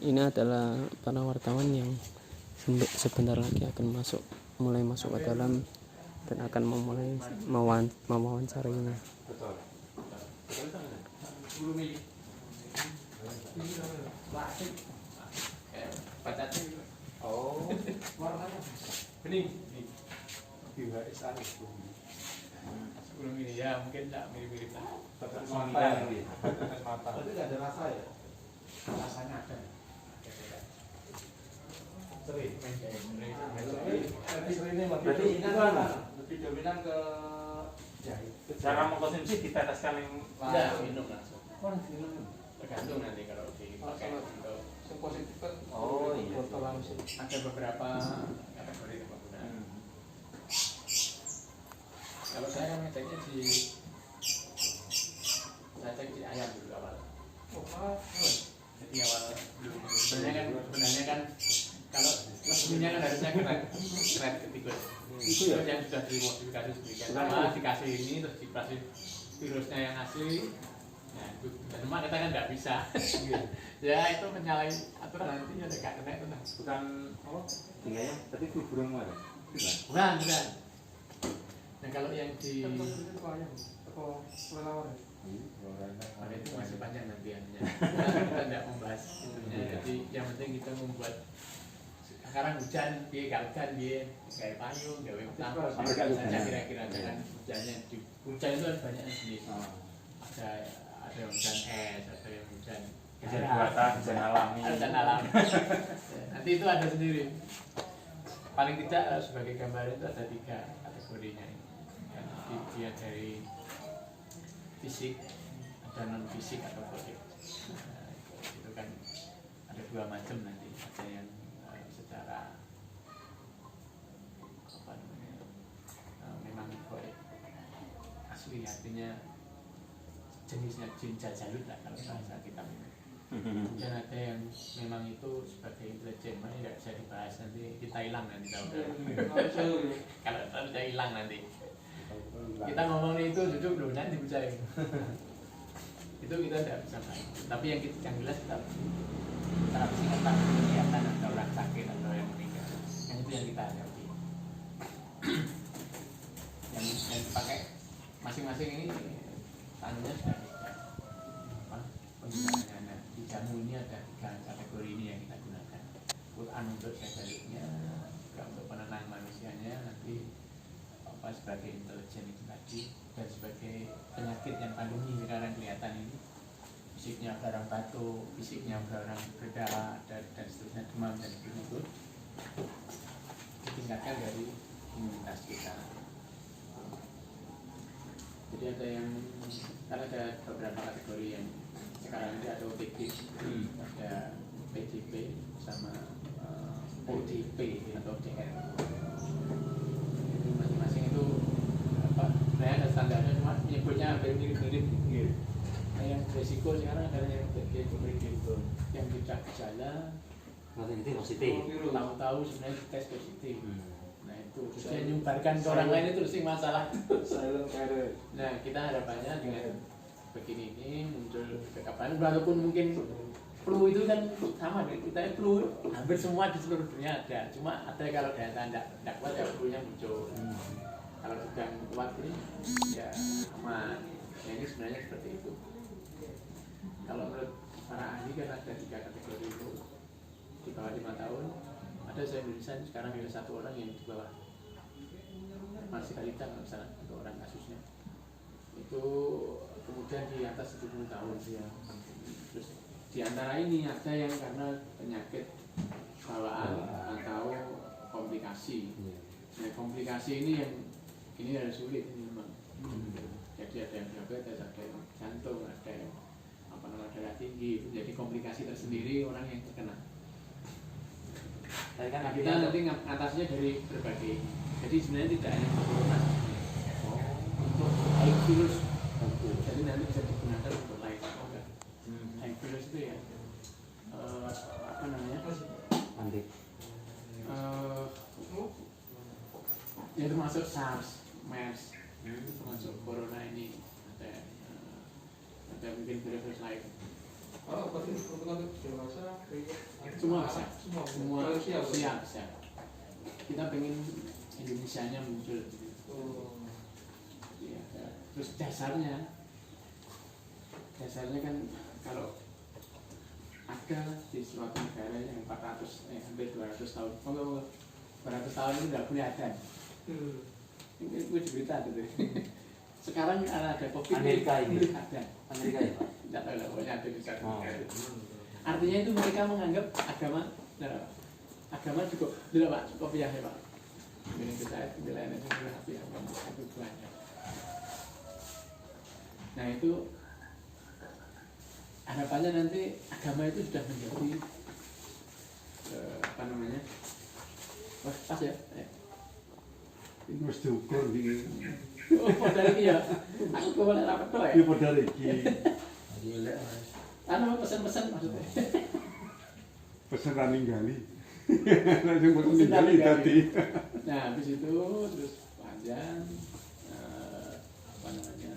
ini adalah para wartawan yang sebentar lagi akan mulai masuk ke dalam dan akan memulai mewawancarinya. Oh, warnanya bening. Sebelum ini ya mungkin tak mirip-mirip lah. Tetes mata ya, tetes mata. Tapi nggak ada rasa ya? Rasanya ada. Sering. Berarti ini lebih dominan ke cara mengkonsumsi diteteskan yang ya minum langsung. Tergantung nanti kalau dipakai untuk positif kan. Oh iya. langsung. Ada beberapa kategori penggunaan. Kalau saya kan ngeceknya saya cek di ayam dulu awal. Jadi awal dulu. Sebenarnya kan kalau resminya kan harusnya keren ketika itu ya yang sudah dimodifikasi sedemikian sama dikasih ini terus dikasih virusnya yang asli. Nah, itu cuma kita kan nggak bisa. Ya itu menyalahi aturan nanti ya nggak kena itu. Bukan apa? Ya, tapi itu burung mana? Bukan. Nah kalau yang di itu masih panjang nanti ya. Kita tidak membahas itunya. Jadi yang penting kita membuat sekarang hujan, dia hujan dia kayak payung, gawe tampon saja kira-kira dengan hujannya. Di hujan itu ada banyak jenis. Ada hujan es, ada yang hujan buatan, hujan alami. Nanti itu ada sendiri. Paling tidak sebagai gambaran itu ada 3 kategorinya. Dia dari fisik, ada non fisik atau goib. Itu kan ada 2 macam nanti. Ada yang secara apa namanya memang goib asli, artinya jenisnya jin jajalut lah kalau bahasa kita. Dan ada yang memang itu sebagai intelijen, mana tidak bisa dibahas nanti kita hilang nanti tahu. Kalau kita hilang nanti. Kita ngomongin itu jujur belum nanti percaya. Itu kita tidak bisa main. Tapi yang jelas kita secara fisik kan kelihatan ada orang sakit atau yang meninggal. Yang itu yang kita hadapi. yang dipakai masing-masing ini tanya sudah penggunaannya. Di jamu ini ada 3 kategori ini yang kita gunakan. Quran untuk jajaluknya, untuk penenang manusianya, nanti sebagai intelijen itu tadi, dan sebagai penyakit yang pandemi sekarang kelihatan ini, fisiknya barang batuk, fisiknya barang berdarah dan seterusnya, demam dan seterusnya, itu ditingkatkan dari imunitas kita. Jadi ada yang ada beberapa kategori yang sekarang ini ada OTP, ada PDP sama ODP atau DR. Masing-masing itu apa? Sebenarnya ada standarnya, cuma menyebutnya hampir mirip-mirip. Nah, yang berisiko sekarang adalah yang berisiko, yang tidak gejala, positif. Tahu-tahu sebenarnya tes positif. Nah itu sudah menyebarkan ke orang lain itu sih masalah. Nah kita harapannya dengan begini ini muncul kekapan, walaupun mungkin flu itu kan sama, kita flu hampir semua di seluruh dunia ada, cuma ada kalau daya tidak kuat ya flu-nya muncul. Kalau sedang kuat ini ya aman. Nah, ini sebenarnya seperti itu. Kalau menurut para ahli kan ada 3 kategori itu, di bawah 5 tahun. Ada saya Indonesia sekarang ada 1 orang yang di bawah masih balita nggak salah, untuk orang kasusnya itu, kemudian di atas 70 tahun ya. Terus di antara ini ada yang karena penyakit bawaan atau komplikasi. Nah, komplikasi ini yang sulit memang. Jadi ada yang diabetes, ada yang jantung, ada yang darah tinggi. Jadi komplikasi tersendiri orang yang terkena. Nah, kita nanti atasnya dari berbagai. Jadi sebenarnya tidak hanya corona. Untuk HIV virus, jadi nanti bisa digunakan untuk lain. HIV virus itu ya apa namanya? Ya termasuk SARS, MERS, termasuk corona ini, ada mungkin virus lain. Oh, berarti untuk dewasa semua bisa, semua siap. Kita pengen Indonesianya muncul. Ya, terus dasarnya kan kalau ada di suatu negara yang 400 hampir 200 tahun, 200 tahun itu nggak boleh ada. Ini gue cerita gitu. Sekarang ada COVID Amerika ini. Ada. Amerika ya Pak? Tidak tahu lah, pokoknya ada di sana. Artinya itu mereka menganggap agama cukup, tidak Pak, cukup ya Pak. Ini kita nilainya itu banyak. Nah itu harapannya nanti agama itu sudah menjadi apa namanya? Wah, pas ya. Wis diukur iki. Oh, padahal iki ya. Aku kemarin rapat tuh ya. Iki padahal iki. Anu pesan-pesan maksudnya. Pesen ra ninggali. Langsung pesen ninggali tadi. Nah, habis itu terus panjang apa namanya?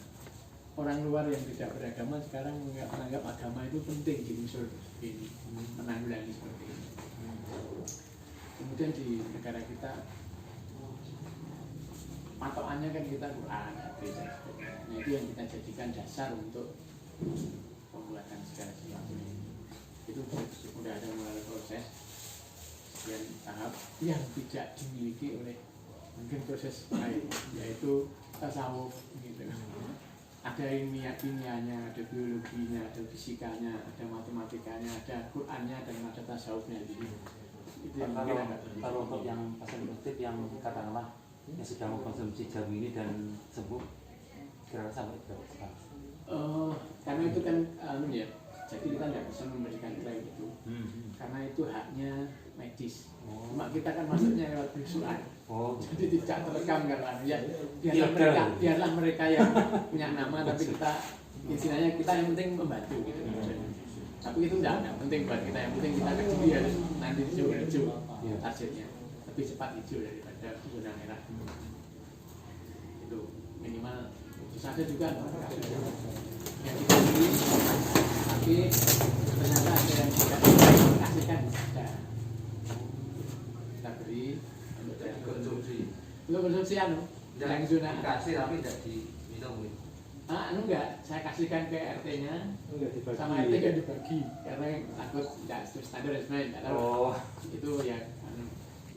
Orang luar yang tidak beragama sekarang menganggap agama itu penting di unsur ini, menanggulangi seperti ini. Kemudian di negara kita patokannya kan kita Quran, hadis dan sebagainya. Nah itu yang kita jadikan dasar untuk pembuatan segala sesuatu ini. Itu sudah ada melalui proses sekian tahap yang tidak dimiliki oleh mungkin proses lain, yaitu tasawuf gitu. Ada kimianya, ada biologinya, ada fisikanya, ada matematikanya, ada Qurannya, dan ada tasawufnya. Itu yang kalau untuk yang pasien positif yang katakanlah yang sudah mengkonsumsi jamu ini dan sembuh, kira-kira sampai berapa sekarang? Karena itu kan ya, jadi kita tidak bisa memberikan klaim itu, karena itu haknya medis. Cuma kita kan masuknya lewat visual. Jadi tidak terekam kan ya. Biarlah mereka yang punya nama, tapi kita istilahnya kita yang penting membantu gitu. Tapi itu tidak penting buat kita, yang penting kita kecil harus nanti hijau targetnya lebih cepat hijau daripada zona merah. Itu minimal itu saja juga kasus yang kita beli, tapi ternyata ada yang tidak dikasihkan. Kita beri untuk konsumsi yang zona dikasih tapi tidak diminum. Enggak, saya kasihkan ke RT-nya sama RT gak dibagi karena takut tidak standar dan sebagainya, tidak tahu. Itu ya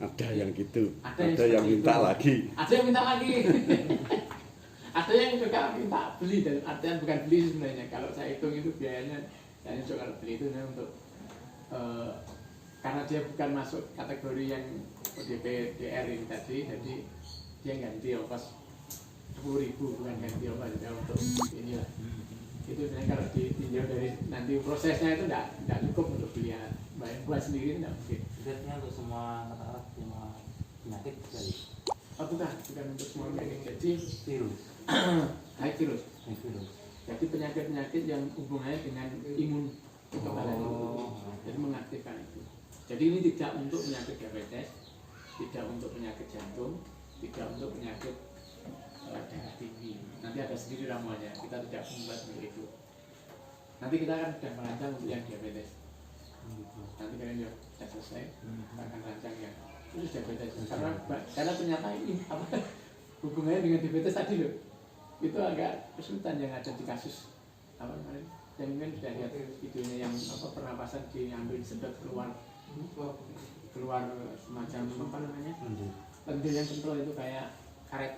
Ada yang gitu. Ada yang minta itu. lagi. Ada yang minta lagi. Ada yang juga minta beli, dan artian bukan beli sebenarnya. Kalau saya hitung itu biayanya, saya juga kalau beli itu untuk karena dia bukan masuk kategori yang ODP DR ini tadi, jadi dia ganti ongkos 10.000 bukan ganti ongkos ya, untuk inilah. Itu sebenarnya kalau ditinjau dari nanti prosesnya itu tidak cukup untuk beli buat sendiri, tidak mungkin. Bednya untuk semua katakanlah semua penyakit jadi. Bukan untuk semua penyakit. Jadi Virus. virus. Virus. Jadi penyakit-penyakit yang hubungannya dengan imun kekebalan itu, jadi mengaktifkan itu. Jadi ini tidak untuk penyakit diabetes, tidak untuk penyakit jantung, tidak untuk penyakit darah tinggi. Nanti ada sendiri ramuannya. Kita tidak membuat seperti itu. Nanti kita akan sudah merancang untuk yang diabetes. Nanti kalian sudah selesai, kita akan rancang yang khusus diabetes. Karena ternyata ini hubungannya dengan diabetes tadi loh. Itu agak kesulitan yang ada di kasus apa kemarin. Yang mungkin sudah lihat videonya yang pernapasan diambil sedot keluar semacam apa namanya? Lendir yang kental itu kayak karet.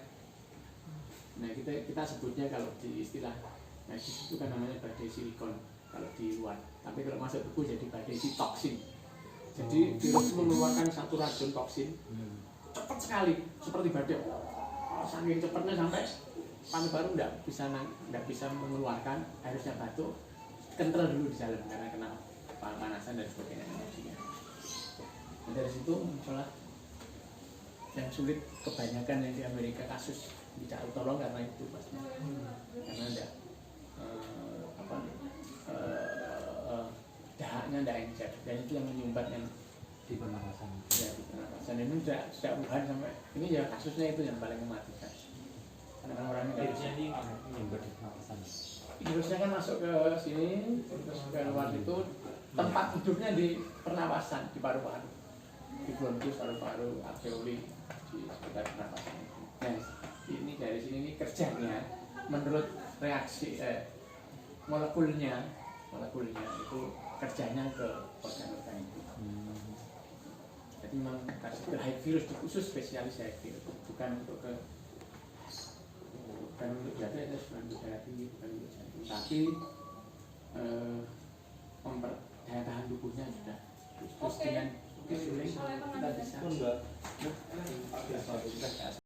Nah kita sebutnya kalau di istilah medis itu kan namanya badai silikon kalau di luar. Tapi kalau masuk tubuh jadi badai toksin. Jadi virus mengeluarkan satu racun toksin cepat sekali seperti badai. Saking cepatnya sampai paru baru tidak bisa mengeluarkan, harusnya batuk, kental dulu di dalam karena kena panasan dan sebagainya. Nah, dari situ muncullah yang sulit kebanyakan yang di Amerika kasus tidak tolong karena itu pasti karena ada dahaknya tidak encer, dan itu yang menyumbat yang Di pernapasan. ya di pernapasan. Ini sudah Wuhan sampai ini ya kasusnya itu yang paling mematikan karena orangnya nggak bisa. Virusnya ini menyumbat di pernapasan. Virusnya kan masuk ke sini terus ke luar itu tempat hidupnya di pernapasan, di paru-paru, di bronkus, paru-paru, alveoli, di sekitar pernapasan. Nah, ini dari sini ini kerjanya menurut reaksi molekulnya itu kerjanya ke organ-organ itu. Jadi memang ke HIV virus itu khusus spesialis HIV virus, bukan untuk diabetes, bukan untuk terapi, bukan untuk jantung, tapi daya tahan tubuhnya sudah terus dengan insulin kita bisa